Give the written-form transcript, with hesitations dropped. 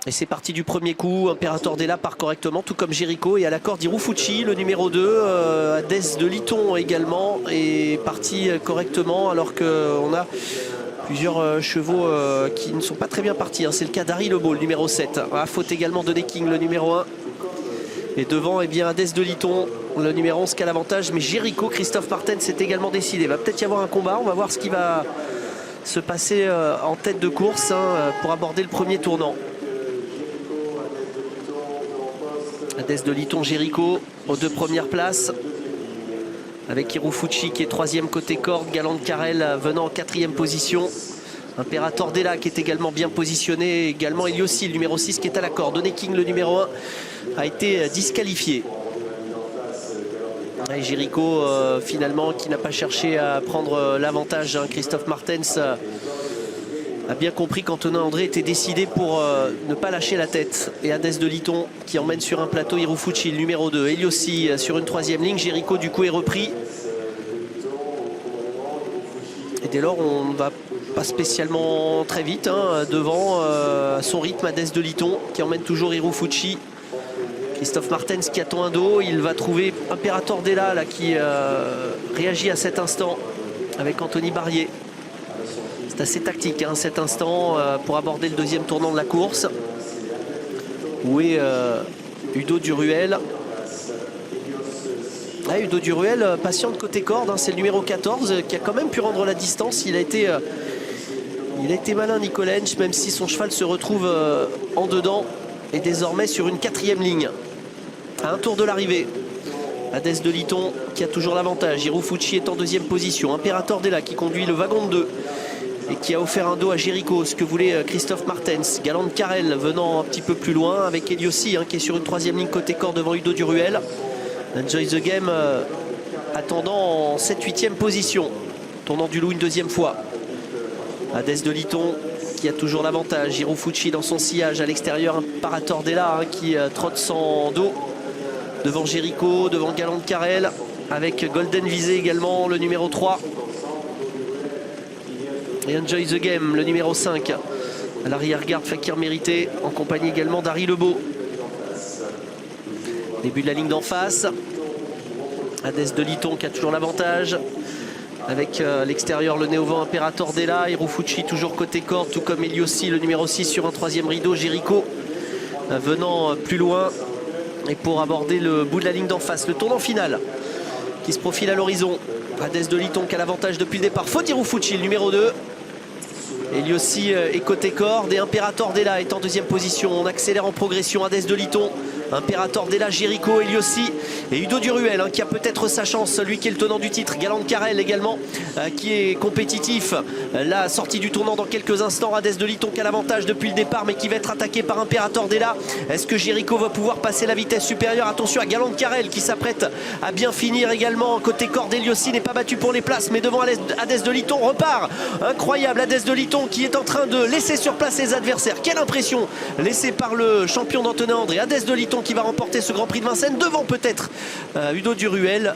Et c'est parti du premier coup. Imperator Della part correctement, tout comme Jericho. Et à la corde, Irufuchi, le numéro 2. Adès de Liton également est parti correctement, alors qu'on a plusieurs chevaux qui ne sont pas très bien partis. C'est le cas d'Harry Lebeau, le numéro 7. Faute également de King, le numéro 1. Et devant, eh bien, Adès de Liton, le numéro 11 qui a l'avantage. Mais Jericho, Christophe Martens s'est également décidé. Il va peut-être y avoir un combat. On va voir ce qui va se passer en tête de course pour aborder le premier tournant. Adès de Liton, Jericho aux deux premières places, avec Irufuchi qui est troisième côté corde, Galante Carrel venant en quatrième position. Imperator Della qui est également bien positionné, également Eliosi, le numéro 6 qui est à la corde. King, le numéro 1, a été disqualifié. Et Jericho finalement qui n'a pas cherché à prendre l'avantage. Christophe Martens a bien compris qu'Antonin André était décidé pour ne pas lâcher la tête. Et Adès de Liton qui emmène sur un plateau Irufuchi, le numéro 2. Eliosi sur une troisième ligne. Jericho du coup est repris. Et dès lors on ne va pas spécialement très vite devant son rythme. Adès de Liton qui emmène toujours Irufuchi. Christophe Martens qui attend un dos. Il va trouver Imperator Della là, qui réagit à cet instant avec Anthony Barrier. C'est assez tactique cet instant pour aborder le deuxième tournant de la course. Où est Udo Duruel? Udo Duruel patient de côté corde, c'est le numéro 14 qui a quand même pu rendre la distance. Il a été malin, Nicolench, même si son cheval se retrouve en dedans et désormais sur une quatrième ligne. À un tour de l'arrivée. Adès de Liton qui a toujours l'avantage. Irufuchi est en deuxième position. Imperator Della qui conduit le wagon de 2 et qui a offert un dos à Jericho, ce que voulait Christophe Martens. Galante Carrel venant un petit peu plus loin avec Eliosi qui est sur une troisième ligne côté corps devant Udo Duruel. Enjoy the Game attendant en 7-8e position, tournant du loup une deuxième fois. Adès de Liton qui a toujours l'avantage. Irufuchi dans son sillage à l'extérieur. Imperator Della qui trotte sans dos devant Jericho, devant Galante Carrel avec Golden Visé également, le numéro 3. Et Enjoy the Game, le numéro 5. À l'arrière-garde, Fakir Mérité, en compagnie également d'Harry Lebeau. Début de la ligne d'en face. Adès de Liton qui a toujours l'avantage. Avec l'extérieur, le néo-vent Imperator Della. Irufuchi toujours côté corde, tout comme Eliosi, le numéro 6 sur un troisième rideau. Jericho venant plus loin. Et pour aborder le bout de la ligne d'en face, le tournant final qui se profile à l'horizon. Adès de Liton qui a l'avantage depuis le départ. Faute Irufuchi, le numéro 2. Eliosi est côté corde et Imperator Della est en deuxième position. On accélère en progression. Adès de Liton, Imperator Della, Jericho, Eliosi et Udo Duruel qui a peut-être sa chance, lui qui est le tenant du titre. Galante Carrel également qui est compétitif. La sortie du tournant dans quelques instants. Adès de Liton qui a l'avantage depuis le départ mais qui va être attaqué par Imperator Della. Est-ce que Jericho va pouvoir passer la vitesse supérieure? Attention à Galante Carrel qui s'apprête à bien finir également. Côté corde, Eliosi n'est pas battu pour les places mais devant Adès de Liton repart. Incroyable, Adès de Liton qui est en train de laisser sur place ses adversaires. Quelle impression laissée par le champion d'Antonin André. Adès de Liton qui va remporter ce Grand Prix de Vincennes devant peut-être Udo Duruel.